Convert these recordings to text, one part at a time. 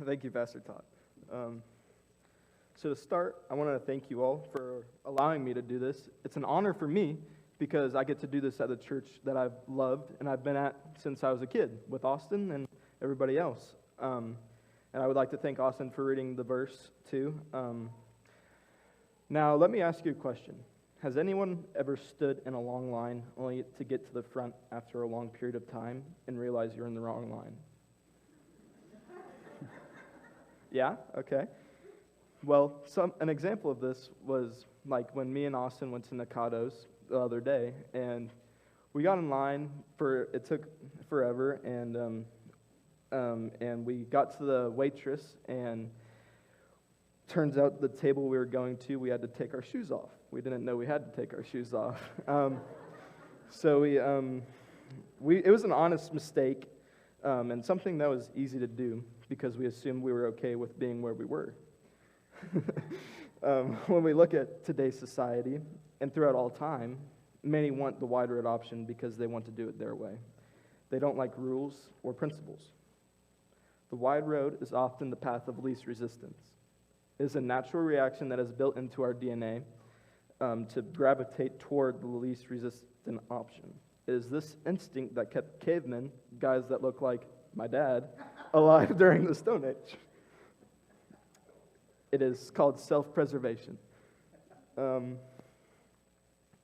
Thank you, Pastor Todd. So to start, I want to thank you all for allowing me to do this. It's an honor for me because I get to do this at the church that I've loved and I've been at since I was a kid with Austin and everybody else. And I would like to thank Austin for reading the verse too. Now, let me ask you a question. Has anyone ever stood in a long line only to get to the front after a long period of time and realize you're in the wrong line? Yeah? Okay. Well, an example of this was like when me and Austin went to Nakado's the other day, and we got in line it took forever, and we got to the waitress, and turns out the table we were going to, we had to take our shoes off. We didn't know we had to take our shoes off. So it was an honest mistake, and something that was easy to do because we assumed we were okay with being where we were. When we look at today's society, and throughout all time, many want the wide road option because they want to do it their way. They don't like rules or principles. The wide road is often the path of least resistance. It is a natural reaction that is built into our DNA to gravitate toward the least resistant option. It is this instinct that kept cavemen, guys that look like my dad, alive during the Stone Age. It is called self-preservation. The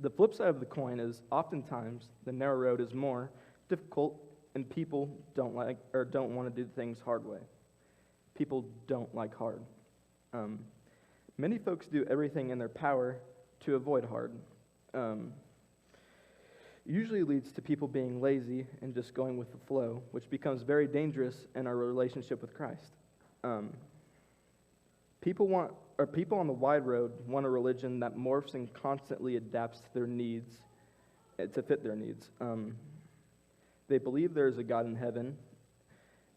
flip side of the coin is oftentimes the narrow road is more difficult, and people don't want to do things hard way. People don't like hard. Many folks do everything in their power to avoid hard. Usually leads to people being lazy and just going with the flow, which becomes very dangerous in our relationship with Christ. People on the wide road want a religion that morphs and constantly adapts to their needs, to fit their needs. They believe there is a God in heaven,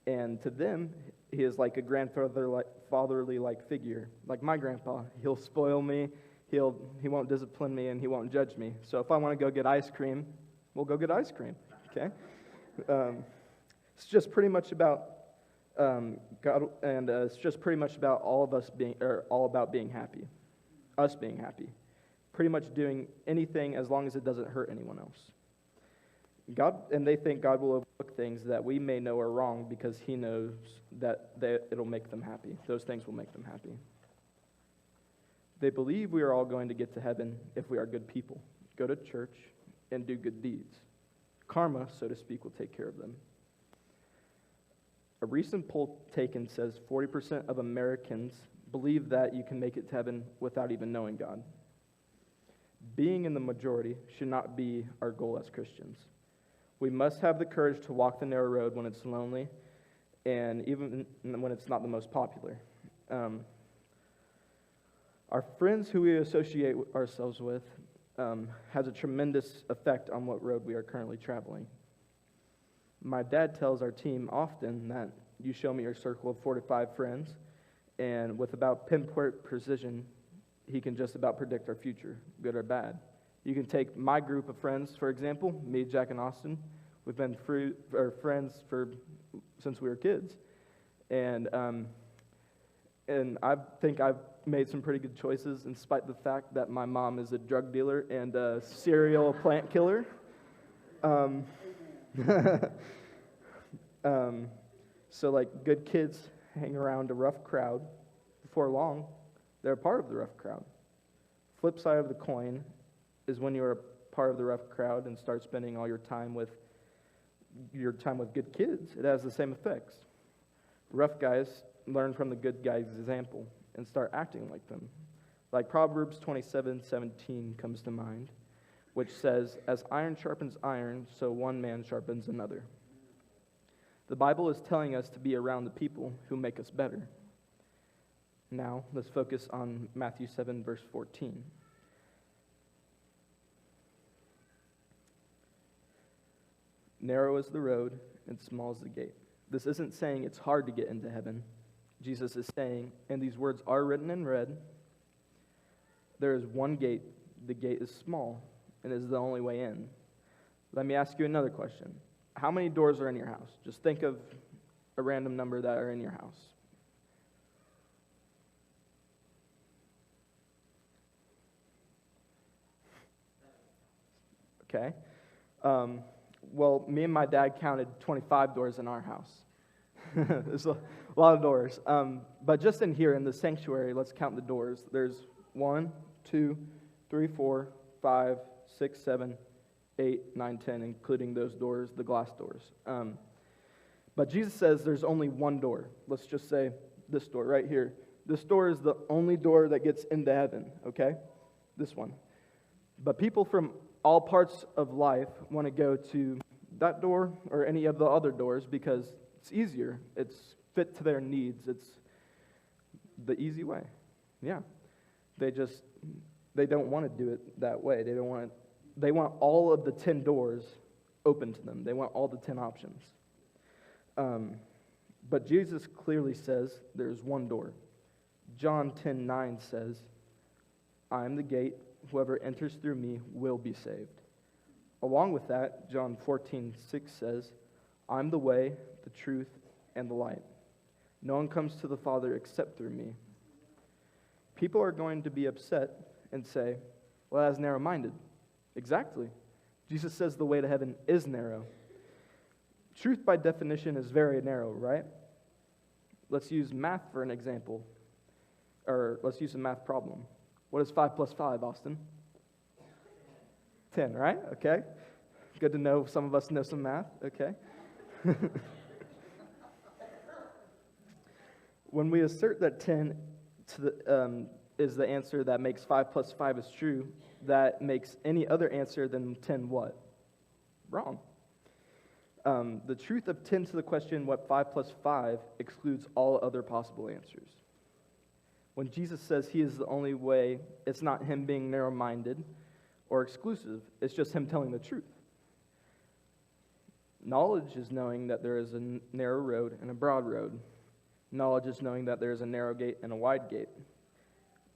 and to them, he is like a fatherly-like figure. Like my grandpa, he'll spoil me, he won't discipline me, and he won't judge me. So if I want to go get ice cream, we'll go get ice cream, okay? It's just pretty much about God, and it's just pretty much about all about being happy, us being happy, pretty much doing anything as long as it doesn't hurt anyone else. And they think God will overlook things that we may know are wrong because he knows that it'll make them happy. Those things will make them happy. They believe we are all going to get to heaven if we are good people, go to church, and do good deeds. Karma, so to speak, will take care of them. A recent poll taken says 40% of Americans believe that you can make it to heaven without even knowing God. Being in the majority should not be our goal as Christians. We must have the courage to walk the narrow road when it's lonely and even when it's not the most popular. Our friends who we associate ourselves with has a tremendous effect on what road we are currently traveling. My dad tells our team often that you show me your circle of 4 to 5 friends, and with about pinpoint precision, he can just about predict our future, good or bad. You can take my group of friends, for example, me, Jack, and Austin. We've been friends since we were kids, and I think I've made some pretty good choices, in spite of the fact that my mom is a drug dealer and a serial plant killer. So like good kids hang around a rough crowd. Before long, they're a part of the rough crowd. Flip side of the coin is when you're a part of the rough crowd and start spending all your time with good kids. It has the same effects. Rough guys learn from the good guys' example and start acting like them. Like Proverbs 27:17 comes to mind, which says, "As iron sharpens iron, so one man sharpens another." The Bible is telling us to be around the people who make us better. Now, let's focus on Matthew 7, verse 14. Narrow is the road, and small is the gate. This isn't saying it's hard to get into heaven. Jesus is saying, and these words are written in red, there is one gate. The gate is small, and is the only way in. Let me ask you another question. How many doors are in your house? Just think of a random number that are in your house. okay? Well, me and my dad counted 25 doors in our house. There's a lot of doors. But just in here, in the sanctuary, let's count the doors. There's 1, 2, 3, 4, 5, 6, 7, 8, 9, 10, including those doors, the glass doors. But Jesus says there's only one door. Let's just say this door right here. This door is the only door that gets into heaven, okay? This one. But people from all parts of life want to go to that door or any of the other doors because it's easier. It's fit to their needs. It's the easy way. Yeah. They don't want to do it that way. They want all of the 10 doors open to them. They want all the 10 options. But Jesus clearly says there's one door. John 10:9 says, I am the gate. Whoever enters through me will be saved. Along with that, John 14:6 says, I'm the way, the truth, and the light. No one comes to the Father except through me. People are going to be upset and say, well, that's narrow-minded. Exactly. Jesus says the way to heaven is narrow. Truth by definition is very narrow, right? Let's use math for an example. Or let's use a math problem. What is 5 plus 5, Austin? 10, right? Okay. Good to know some of us know some math. Okay. When we assert that 10 is the answer that makes 5 plus 5 is true, that makes any other answer than 10 what? Wrong. The truth of 10 to the question, what 5 plus 5, excludes all other possible answers. When Jesus says he is the only way, it's not him being narrow-minded or exclusive. It's just him telling the truth. Knowledge is knowing that there is a narrow road and a broad road. Knowledge is knowing that there is a narrow gate and a wide gate.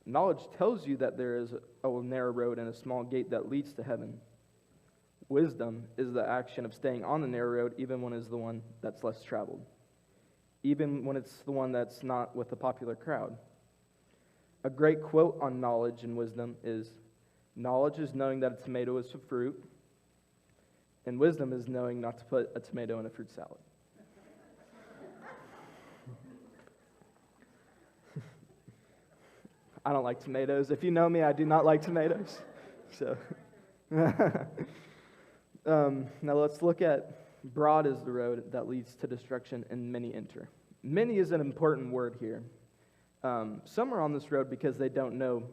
Knowledge tells you that there is a narrow road and a small gate that leads to heaven. Wisdom is the action of staying on the narrow road even when it's the one that's less traveled. Even when it's the one that's not with the popular crowd. A great quote on knowledge and wisdom is, knowledge is knowing that a tomato is a fruit, and wisdom is knowing not to put a tomato in a fruit salad. I don't like tomatoes. If you know me, I do not like tomatoes. So, now let's look at broad is the road that leads to destruction, and many enter. Many is an important word here. Some are on this road because they don't know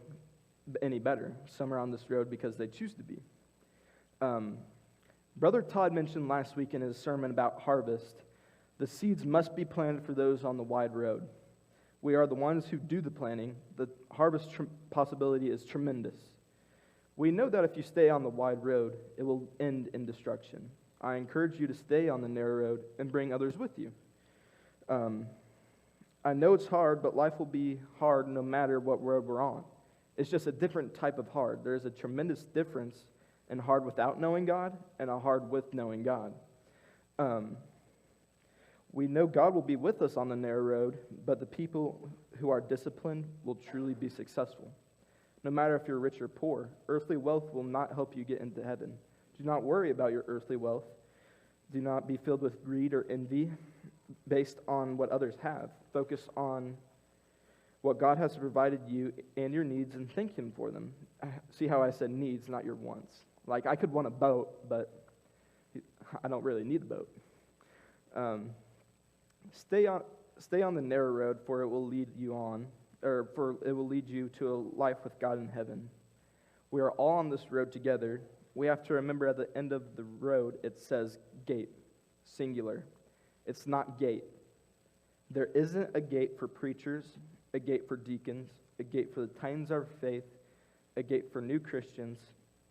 any better. Some are on this road because they choose to be. Brother Todd mentioned last week in his sermon about harvest, the seeds must be planted for those on the wide road. We are the ones who do the planting. The harvest possibility is tremendous. We know that if you stay on the wide road, it will end in destruction. I encourage you to stay on the narrow road and bring others with you. I know it's hard, but life will be hard no matter what road we're on. It's just a different type of hard. There's a tremendous difference in hard without knowing God and a hard with knowing God. We know God will be with us on the narrow road, but the people who are disciplined will truly be successful. No matter if you're rich or poor, earthly wealth will not help you get into heaven. Do not worry about your earthly wealth. Do not be filled with greed or envy based on what others have. Focus on what God has provided you and your needs and thank Him for them. See how I said needs, not your wants. Like, I could want a boat, but I don't really need a boat. Stay on the narrow road, for it will lead you to a life with God in heaven. We are all on this road together. We have to remember at the end of the road, it says gate, singular. It's not gate. There isn't a gate for preachers, a gate for deacons, a gate for the titans of faith, a gate for new Christians,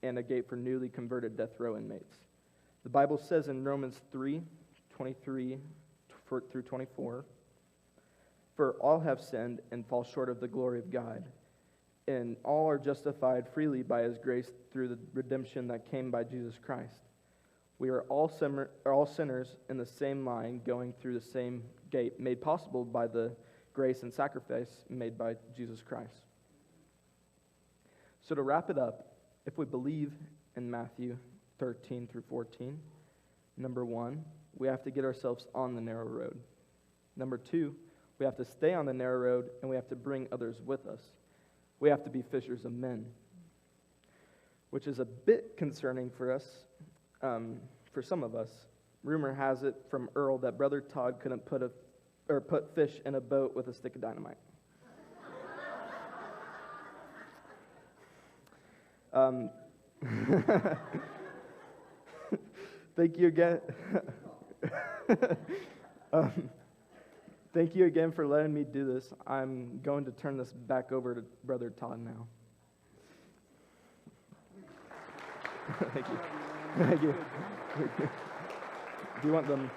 and a gate for newly converted death row inmates. The Bible says in Romans 3:23 through 24, for all have sinned and fall short of the glory of God, and all are justified freely by His grace through the redemption that came by Jesus Christ. We are all sinners in the same line, going through the same gate, made possible by the grace and sacrifice made by Jesus Christ. So to wrap it up, if we believe in Matthew 13 through 14. Number 1, we have to get ourselves on the narrow road. Number 2, we have to stay on the narrow road, and we have to bring others with us. We have to be fishers of men, which is a bit concerning for us, for some of us. Rumor has it from Earl that Brother Todd couldn't put fish in a boat with a stick of dynamite. Thank you again. Thank you again for letting me do this. I'm going to turn this back over to Brother Todd now. Thank you. Thank you. Do you want them?